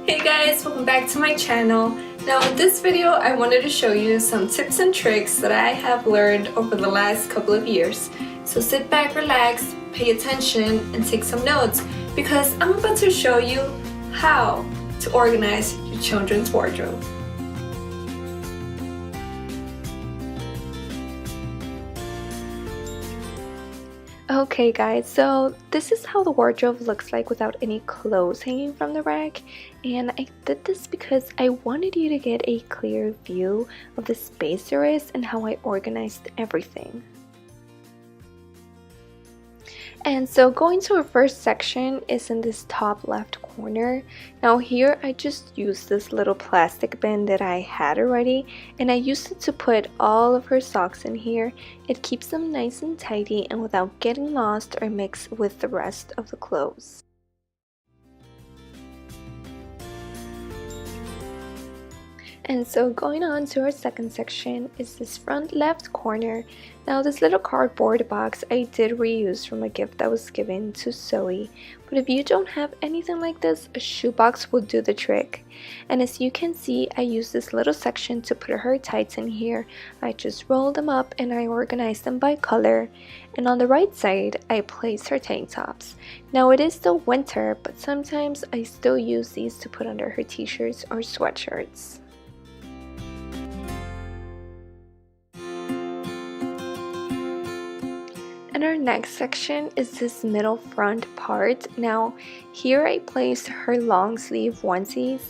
Hey guys, welcome back to my channel. Now in this video I wanted to show you some tips and tricks that I have learned over the last couple of years. So sit back, relax, pay attention, and take some notes because I'm about to show you how to organize your children's wardrobe. Okay guys, so this is how the wardrobe looks like without any clothes hanging from the rack, and I did this because I wanted you to get a clear view of the space there is and how I organized everything. And so going to our first section is in this top left corner. Now here I just used this little plastic bin that I had already, and I used it to put all of her socks in here. It keeps them nice and tidy and without getting lost or mixed with the rest of the clothes. And so going on to our second section is this front left corner. Now this little cardboard box I did reuse from a gift that was given to Zoe. But if you don't have anything like this, a shoebox will do the trick. And as you can see, I used this little section to put her tights in here. I just rolled them up and I organized them by color. And on the right side, I placed her tank tops. Now it is still winter, but sometimes I still use these to put under her t-shirts or sweatshirts. And our next section is this middle front part. Now here I placed her long sleeve onesies.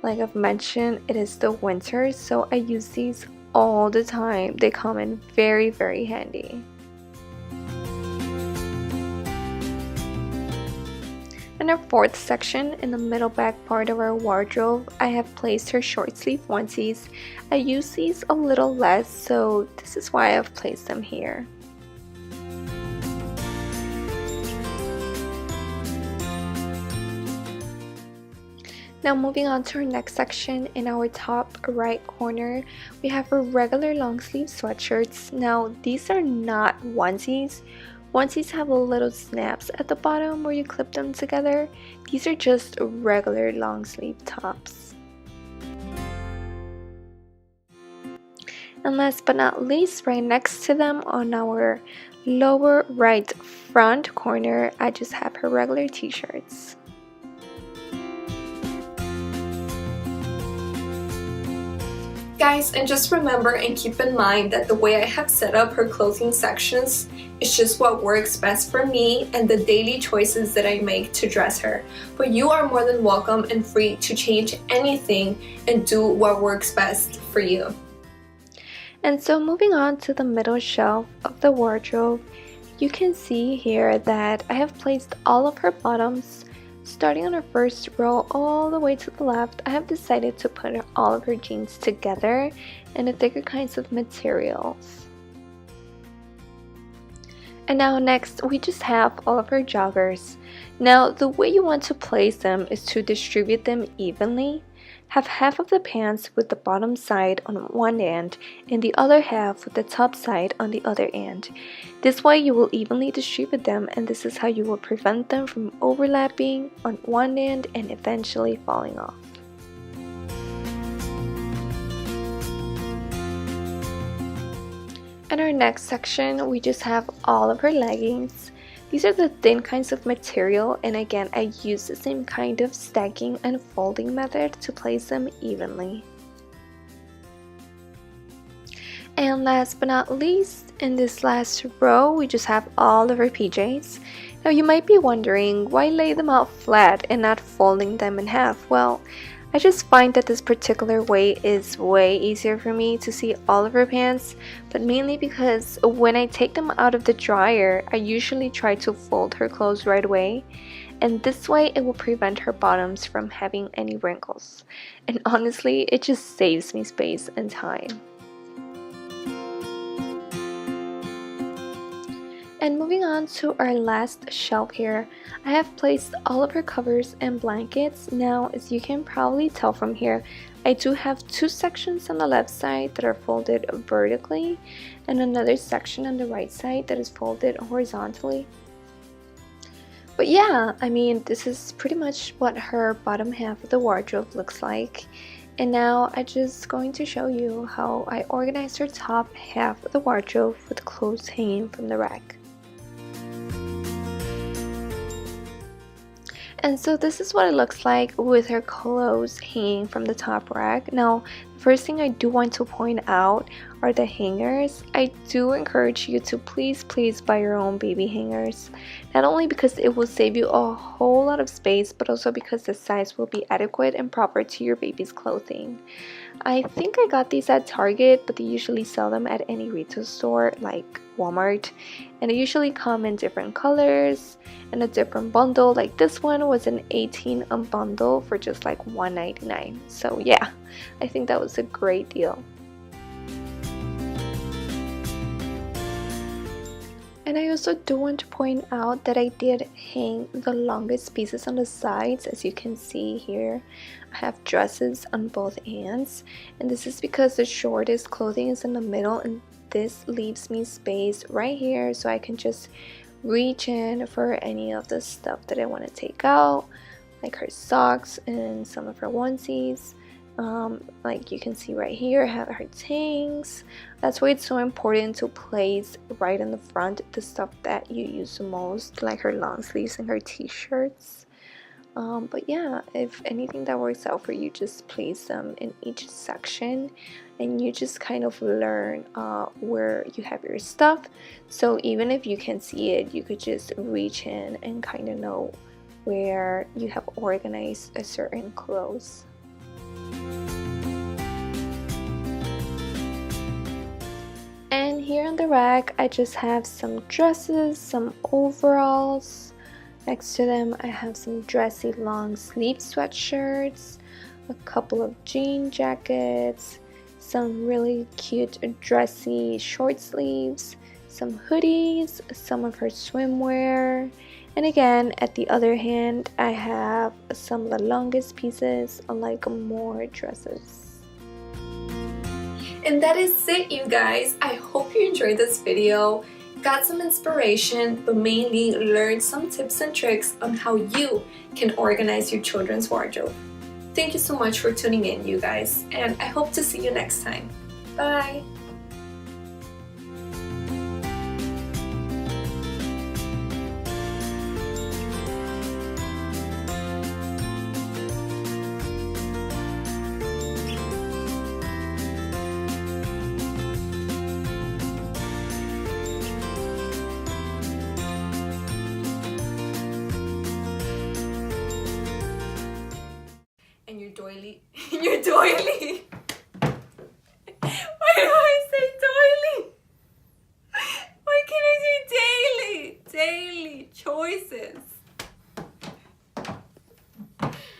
Like I've mentioned, it is the winter, so I use these all the time. They come in very, very handy. In our fourth section, in the middle back part of our wardrobe, I have placed her short sleeve onesies. I use these a little less, so this is why I've placed them here. Now moving on to our next section, in our top right corner, we have our regular long sleeve sweatshirts. Now these are not onesies. Onesies have a little snaps at the bottom where you clip them together. These are just regular long sleeve tops. And last but not least, right next to them on our lower right front corner, I just have her regular t-shirts. Guys, and just remember and keep in mind that the way I have set up her clothing sections is just what works best for me and the daily choices that I make to dress her. But you are more than welcome and free to change anything and do what works best for you. And so moving on to the middle shelf of the wardrobe, you can see here that I have placed all of her bottoms. Starting on her first row all the way to the left, I have decided to put all of her jeans together in the thicker kinds of materials. And now next, we just have all of her joggers. Now the way you want to place them is to distribute them evenly. Have half of the pants with the bottom side on one end and the other half with the top side on the other end. This way you will evenly distribute them, and this is how you will prevent them from overlapping on one end and eventually falling off. In our next section, we just have all of her leggings. These are the thin kinds of material, and again I use the same kind of stacking and folding method to place them evenly. And last but not least, in this last row we just have all of her PJs. Now you might be wondering, why lay them out flat and not folding them in half? Well, I just find that this particular way is way easier for me to see all of her pants, but mainly because when I take them out of the dryer, I usually try to fold her clothes right away, and this way it will prevent her bottoms from having any wrinkles. And honestly, it just saves me space and time. And moving on to our last shelf here, I have placed all of her covers and blankets. Now, as you can probably tell from here, I do have two sections on the left side that are folded vertically and another section on the right side that is folded horizontally. But yeah, I mean, this is pretty much what her bottom half of the wardrobe looks like. And now I'm just going to show you how I organized her top half of the wardrobe with clothes hanging from the rack. And so this is what it looks like with her clothes hanging from the top rack. Now, the first thing I do want to point out are the hangers. I do encourage you to please buy your own baby hangers. Not only because it will save you a whole lot of space, but also because the size will be adequate and proper to your baby's clothing. I think I got these at Target, but they usually sell them at any retail store like Walmart, and they usually come in different colors and a different bundle. Like this one was an 18 bundle for just like $1.99. So yeah, I think that was a great deal. And I also do want to point out that I did hang the longest pieces on the sides. As you can see here, I have dresses on both ends, and this is because the shortest clothing is in the middle, and this leaves me space right here so I can just reach in for any of the stuff that I want to take out, like her socks and some of her onesies. Like you can see right here, I have her tanks. That's why it's so important to place right in the front the stuff that you use the most, like her long sleeves and her t-shirts. But yeah, if anything that works out for you, just place them in each section, and you just kind of learn where you have your stuff. So even if you can't see it, you could just reach in and kind of know where you have organized a certain clothes. And here on the rack, I just have some dresses, some overalls. Next to them, I have some dressy long sleeve sweatshirts, a couple of jean jackets, some really cute dressy short sleeves, some hoodies, some of her swimwear, and again, at the other hand, I have some of the longest pieces, like more dresses. And that is it, you guys. I hope you enjoyed this video, got some inspiration, but mainly learned some tips and tricks on how you can organize your children's wardrobe. Thank you so much for tuning in, you guys, and I hope to see you next time. Bye! And your doily, your doily. Why do I say doily? Why can't I say daily? Daily choices.